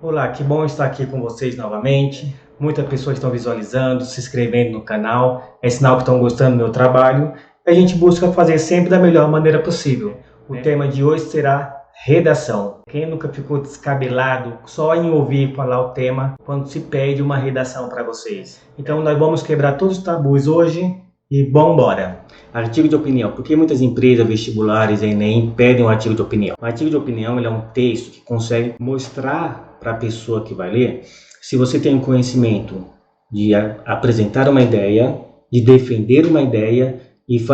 Olá, que bom estar aqui com vocês novamente. Muitas pessoas estão visualizando, se inscrevendo no canal, é sinal que estão gostando do meu trabalho. A gente busca fazer sempre da melhor maneira possível. O tema de hoje será redação. Quem nunca ficou descabelado só em ouvir falar o tema quando se pede uma redação para vocês? Então nós vamos quebrar todos os tabus hoje e vambora! Artigo de opinião. Por que muitas empresas, vestibulares e Enem pedem um artigo de opinião? O artigo de opinião ele é um texto que consegue mostrar para a pessoa que vai ler se você tem um conhecimento de apresentar uma ideia, de defender uma ideia e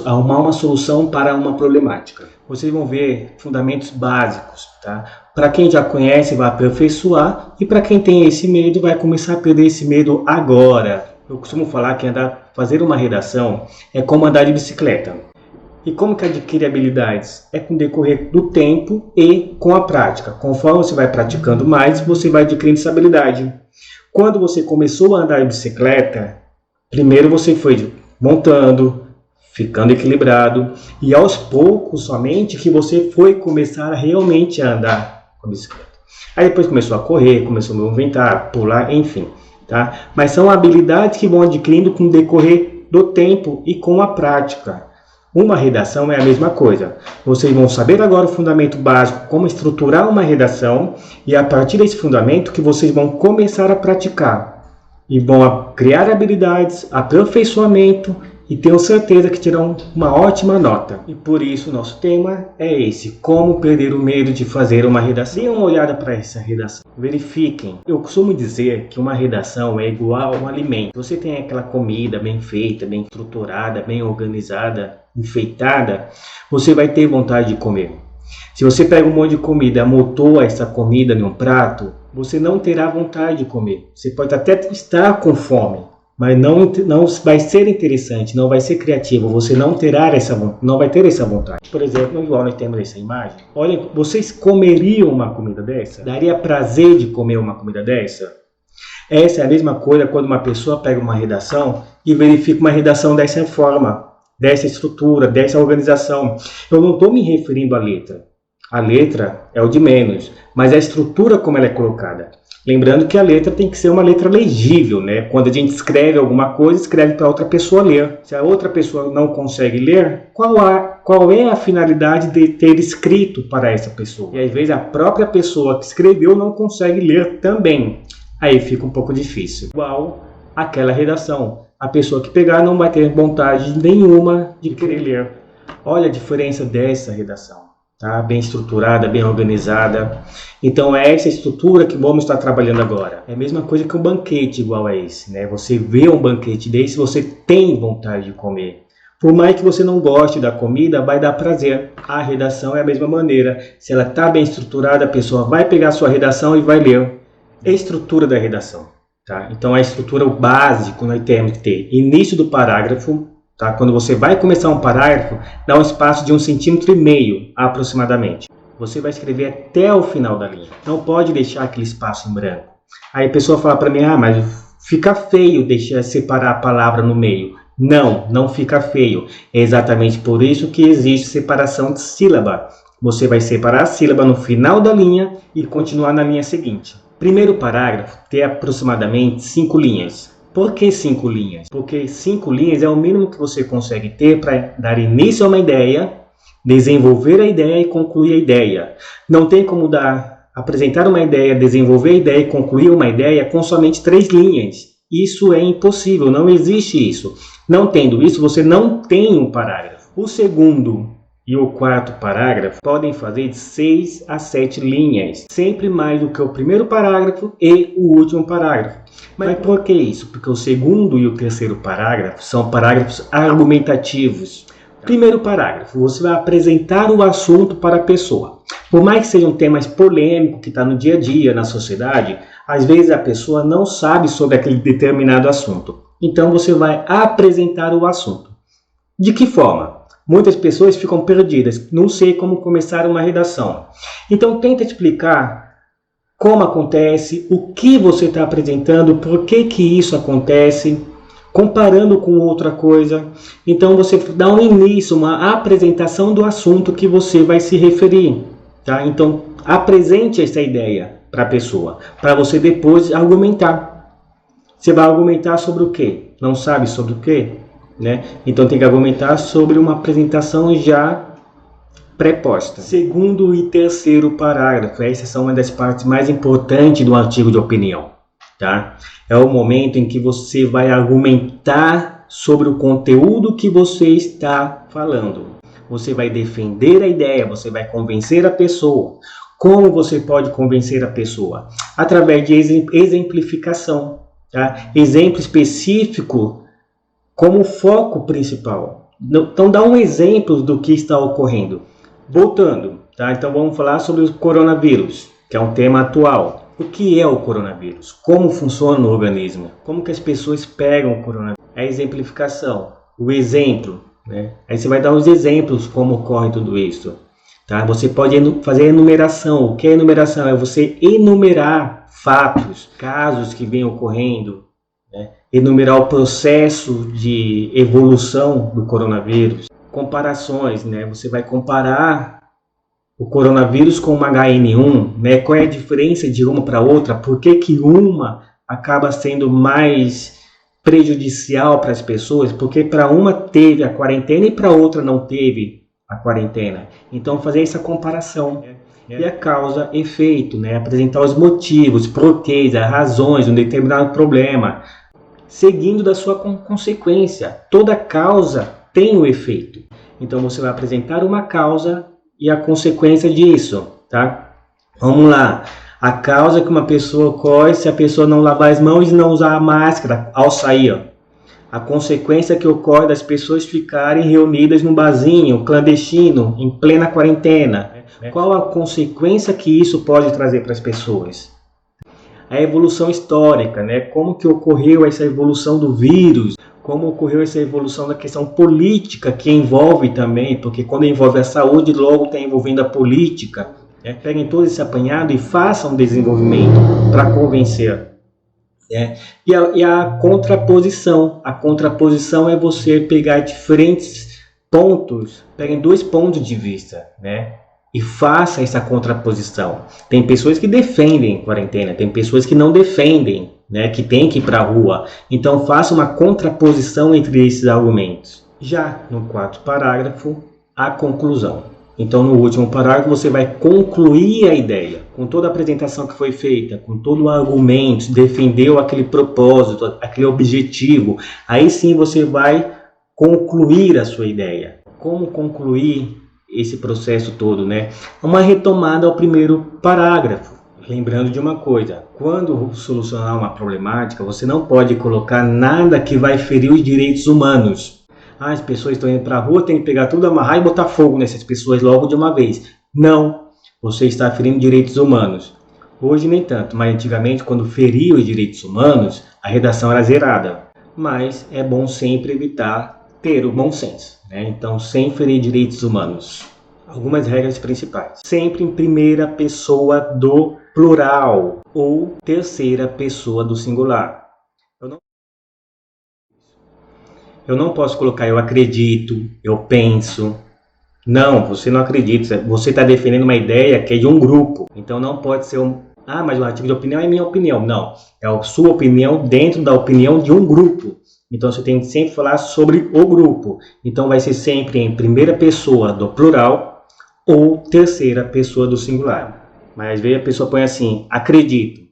arrumar uma solução para uma problemática. Vocês vão ver fundamentos básicos, tá? Para quem já conhece, vai aperfeiçoar, e para quem tem esse medo, vai começar a perder esse medo agora. Eu costumo falar que fazer uma redação é como andar de bicicleta. E como que adquire habilidades? É com o decorrer do tempo e com a prática. Conforme você vai praticando mais, você vai adquirindo essa habilidade. Quando você começou a andar de bicicleta, primeiro você foi montando, ficando equilibrado, e aos poucos somente que você foi começar a realmente andar com a bicicleta. Aí depois começou a correr, começou a movimentar, pular, enfim. Tá? Mas são habilidades que vão adquirindo com o decorrer do tempo e com a prática. Uma redação é a mesma coisa. Vocês vão saber agora o fundamento básico, como estruturar uma redação, e a partir desse fundamento que vocês vão começar a praticar. E vão criar habilidades, aperfeiçoamento, e tenho certeza que terão uma ótima nota. E por isso o nosso tema é esse: como perder o medo de fazer uma redação. Deem uma olhada para essa redação. Verifiquem. Eu costumo dizer que uma redação é igual a um alimento. Você tem aquela comida bem feita, bem estruturada, bem organizada, enfeitada, você vai ter vontade de comer. Se você pega um monte de comida e amontoa essa comida em um prato, você não terá vontade de comer. Você pode até estar com fome, mas não vai ser interessante, não vai ser criativo, você não vai ter essa vontade. Por exemplo, igual nós temos essa imagem, olha, vocês comeriam uma comida dessa? Daria prazer de comer uma comida dessa? Essa é a mesma coisa quando uma pessoa pega uma redação e verifica uma redação dessa forma, dessa estrutura, dessa organização. Eu não estou me referindo à letra. A letra é o de menos, mas a estrutura como ela é colocada. Lembrando que a letra tem que ser uma letra legível, né? Quando a gente escreve alguma coisa, escreve para outra pessoa ler. Se a outra pessoa não consegue ler, qual é a finalidade de ter escrito para essa pessoa? E às vezes a própria pessoa que escreveu não consegue ler também. Aí fica um pouco difícil. Igual aquela redação. A pessoa que pegar não vai ter vontade nenhuma de querer ler. Olha a diferença dessa redação. Tá? Bem estruturada, bem organizada. Então é essa estrutura que vamos estar trabalhando agora. É a mesma coisa que um banquete igual a esse, né? Você vê um banquete desse, você tem vontade de comer. Por mais que você não goste da comida, vai dar prazer. A redação é a mesma maneira. Se ela está bem estruturada, a pessoa vai pegar a sua redação e vai ler. É a estrutura da redação. Tá? Então a estrutura, o básico, nós temos que ter início do parágrafo. Tá? Quando você vai começar um parágrafo, dá um espaço de 1,5 cm aproximadamente. Você vai escrever até o final da linha. Não pode deixar aquele espaço em branco. Aí a pessoa fala para mim, mas fica feio deixar separar a palavra no meio. Não fica feio. É exatamente por isso que existe separação de sílaba. Você vai separar a sílaba no final da linha e continuar na linha seguinte. Primeiro parágrafo tem aproximadamente 5 linhas. Por que 5 linhas? Porque 5 linhas é o mínimo que você consegue ter para dar início a uma ideia, desenvolver a ideia e concluir a ideia. Não tem como apresentar uma ideia, desenvolver a ideia e concluir uma ideia com somente 3 linhas. Isso é impossível, não existe isso. Não tendo isso, você não tem um parágrafo. O segundo e o quarto parágrafo podem fazer de 6 a 7 linhas, sempre mais do que o primeiro parágrafo e o último parágrafo. Mas por que isso? Porque o segundo e o terceiro parágrafo são parágrafos argumentativos. Primeiro parágrafo, você vai apresentar o assunto para a pessoa. Por mais que seja um tema mais polêmico que está no dia a dia, na sociedade, às vezes a pessoa não sabe sobre aquele determinado assunto. Então você vai apresentar o assunto. De que forma? Muitas pessoas ficam perdidas, não sei como começar uma redação. Então tenta explicar como acontece, o que você está apresentando, por que isso acontece, comparando com outra coisa. Então você dá um início, uma apresentação do assunto que você vai se referir. Tá? Então apresente essa ideia. para a pessoa, para você depois argumentar. Você vai argumentar sobre o quê? Não sabe sobre o quê? Né? Então tem que argumentar sobre uma apresentação já preposta. Segundo e terceiro parágrafo, essas são uma das partes mais importantes do artigo de opinião. Tá? É o momento em que você vai argumentar sobre o conteúdo que você está falando. Você vai defender a ideia, você vai convencer a pessoa. Como você pode convencer a pessoa? Através de exemplificação. Tá? Exemplo específico como foco principal. Então dá um exemplo do que está ocorrendo. Voltando, tá? Então vamos falar sobre o coronavírus, que é um tema atual. O que é o coronavírus? Como funciona no organismo? Como que as pessoas pegam o coronavírus? A exemplificação, o exemplo, né? Aí você vai dar os exemplos como ocorre tudo isso. Tá? Você pode fazer enumeração. O que é enumeração? É você enumerar fatos, casos que vêm ocorrendo, né? Enumerar o processo de evolução do coronavírus. Comparações, né? Você vai comparar o coronavírus com uma HN1, né? Qual é a diferença de uma para outra? Por que que uma acaba sendo mais prejudicial para as pessoas? Porque para uma teve a quarentena e para outra não teve a quarentena. Então fazer essa comparação. E a causa, efeito, né? Apresentar os motivos, porquês, as razões de um determinado problema, seguindo da sua consequência. Toda causa tem o efeito. Então você vai apresentar uma causa e a consequência disso, tá? Vamos lá. A causa que uma pessoa ocorre se a pessoa não lavar as mãos e não usar a máscara ao sair. Ó. A consequência que ocorre das pessoas ficarem reunidas num barzinho clandestino em plena quarentena. Qual a consequência que isso pode trazer para as pessoas? A evolução histórica, né? Como que ocorreu essa evolução do vírus? Como ocorreu essa evolução da questão política que envolve também, porque quando envolve a saúde, logo está envolvendo a política. Né? Peguem todo esse apanhado e façam um desenvolvimento para convencer. Né? E a contraposição. A contraposição é você pegar diferentes pontos, peguem 2 pontos de vista, né? E faça essa contraposição. Tem pessoas que defendem quarentena, tem pessoas que não defendem, né, que tem que ir para a rua. Então faça uma contraposição entre esses argumentos. Já no 4º parágrafo, a conclusão. Então no último parágrafo você vai concluir a ideia. Com toda a apresentação que foi feita, com todo o argumento, defendeu aquele propósito, aquele objetivo. Aí sim você vai concluir a sua ideia. Como concluir esse processo todo, né? Uma retomada ao primeiro parágrafo. Lembrando de uma coisa, quando solucionar uma problemática, você não pode colocar nada que vai ferir os direitos humanos. Ah, as pessoas estão indo para a rua, tem que pegar tudo, amarrar e botar fogo nessas pessoas logo de uma vez. Não, você está ferindo direitos humanos. Hoje nem tanto, mas antigamente, quando feria os direitos humanos, a redação era zerada. Mas é bom sempre evitar ter o bom senso, né? Então, sem ferir direitos humanos. Algumas regras principais. Sempre em primeira pessoa do plural ou terceira pessoa do singular. Eu não posso colocar eu acredito, eu penso. Não, você não acredita. Você está defendendo uma ideia que é de um grupo. Então não pode ser mas o artigo de opinião é minha opinião. Não, é a sua opinião dentro da opinião de um grupo. Então você tem que sempre falar sobre o grupo. Então vai ser sempre em primeira pessoa do plural ou terceira pessoa do singular. Mas às vezes a pessoa põe assim, acredito.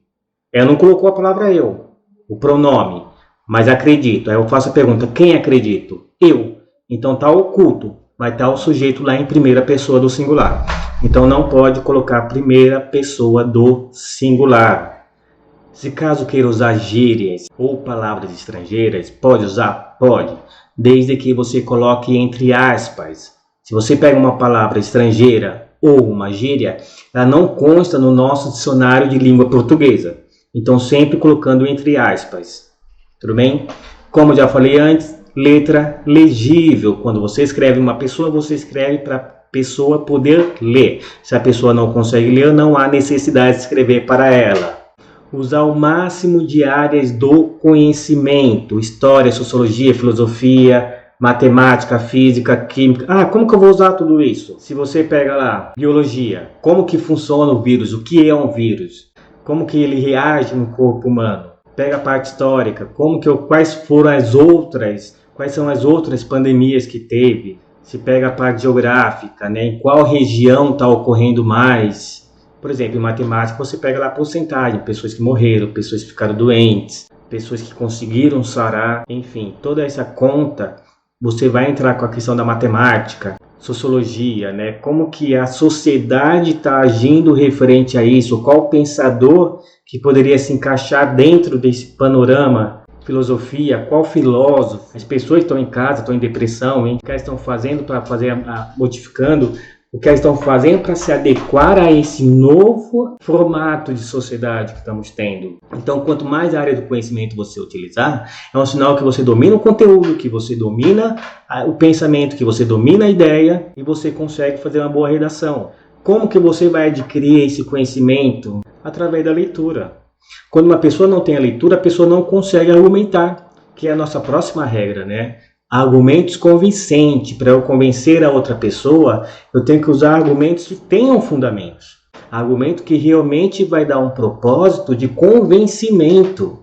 Ela não colocou a palavra eu, o pronome, mas acredito. Aí eu faço a pergunta, quem acredito? Eu. Então está oculto, vai estar o sujeito lá em primeira pessoa do singular. Então não pode colocar primeira pessoa do singular. Se caso queira usar gírias ou palavras estrangeiras, pode usar? Pode, desde que você coloque entre aspas. Se você pega uma palavra estrangeira ou uma gíria, ela não consta no nosso dicionário de língua portuguesa. Então sempre colocando entre aspas. Tudo bem? Como já falei antes, letra legível. Quando você escreve uma pessoa, você escreve para a pessoa poder ler. Se a pessoa não consegue ler, não há necessidade de escrever para ela. Usar o máximo de áreas do conhecimento, história, sociologia, filosofia, matemática, física, química. Como que eu vou usar tudo isso? Se você pega lá, biologia, como que funciona o vírus, o que é um vírus? como que ele reage no corpo humano. Pega a parte histórica, quais são as outras pandemias que teve. Se pega a parte geográfica, né? Em qual região está ocorrendo mais. Por exemplo, em matemática você pega lá a porcentagem, pessoas que morreram, pessoas que ficaram doentes, pessoas que conseguiram sarar, enfim, toda essa conta você vai entrar com a questão da matemática, sociologia, né? Como que a sociedade está agindo referente a isso, qual pensador que poderia se encaixar dentro desse panorama, filosofia, qual filósofo, as pessoas estão em casa, estão em depressão, o que elas estão fazendo para modificando, o que elas estão fazendo para se adequar a esse novo formato de sociedade que estamos tendo. Então, quanto mais a área do conhecimento você utilizar, é um sinal que você domina o conteúdo, que você domina o pensamento, que você domina a ideia e você consegue fazer uma boa redação. Como que você vai adquirir esse conhecimento? Através da leitura. Quando uma pessoa não tem a leitura, a pessoa não consegue argumentar, que é a nossa próxima regra, né? Argumentos convincentes. Para eu convencer a outra pessoa, eu tenho que usar argumentos que tenham fundamentos. Argumento que realmente vai dar um propósito de convencimento.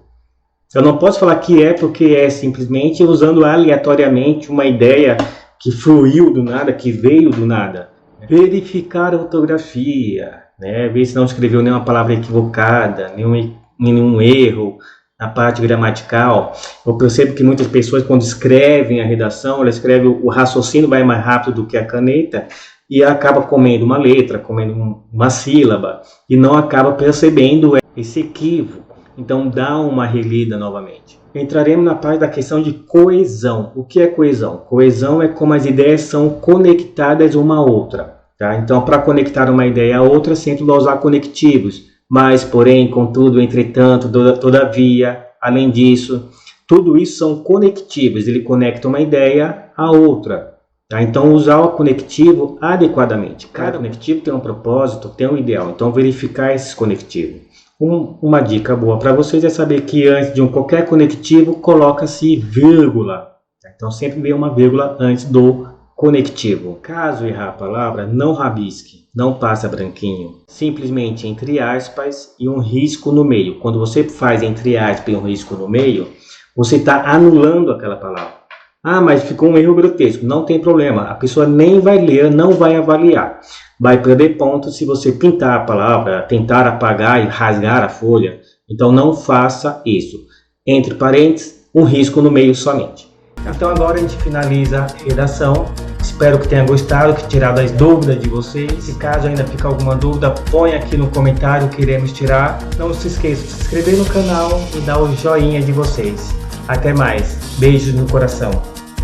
Eu não posso falar que é porque é simplesmente usando aleatoriamente uma ideia que fluiu do nada, que veio do nada. Verificar a ortografia, né? Ver se não escreveu nenhuma palavra equivocada, nenhum erro na parte gramatical. Eu percebo que muitas pessoas, quando escrevem a redação, elas escrevem, o raciocínio vai mais rápido do que a caneta e acaba comendo uma letra, comendo uma sílaba e não acaba percebendo esse equívoco. Então dá uma relida novamente. Entraremos na parte da questão de coesão. O que é coesão? Coesão é como as ideias são conectadas uma à outra. Tá? Então, para conectar uma ideia a outra, sempre vai usar conectivos. Mas, porém, contudo, entretanto, todavia, além disso, tudo isso são conectivos. Ele conecta uma ideia a outra. Tá? Então, usar o conectivo adequadamente. Cada conectivo tem um propósito, tem um ideal. Então, verificar esses conectivos. Uma dica boa para vocês é saber que antes de qualquer conectivo, coloca-se vírgula. Tá? Então, sempre vem uma vírgula antes do conectivo. Caso errar a palavra, não rabisque, não passa branquinho. Simplesmente entre aspas e um risco no meio. Quando você faz entre aspas e um risco no meio, você está anulando aquela palavra. Ah, mas ficou um erro grotesco. Não tem problema. A pessoa nem vai ler, não vai avaliar. Vai perder ponto se você pintar a palavra, tentar apagar e rasgar a folha. Então não faça isso. Entre parênteses, um risco no meio somente. Então agora a gente finaliza a redação. Espero que tenha gostado, que tirado as dúvidas de vocês. Se caso ainda ficar alguma dúvida, põe aqui no comentário que iremos tirar. Não se esqueça de se inscrever no canal e dar o joinha de vocês. Até mais. Beijos no coração.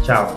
Tchau.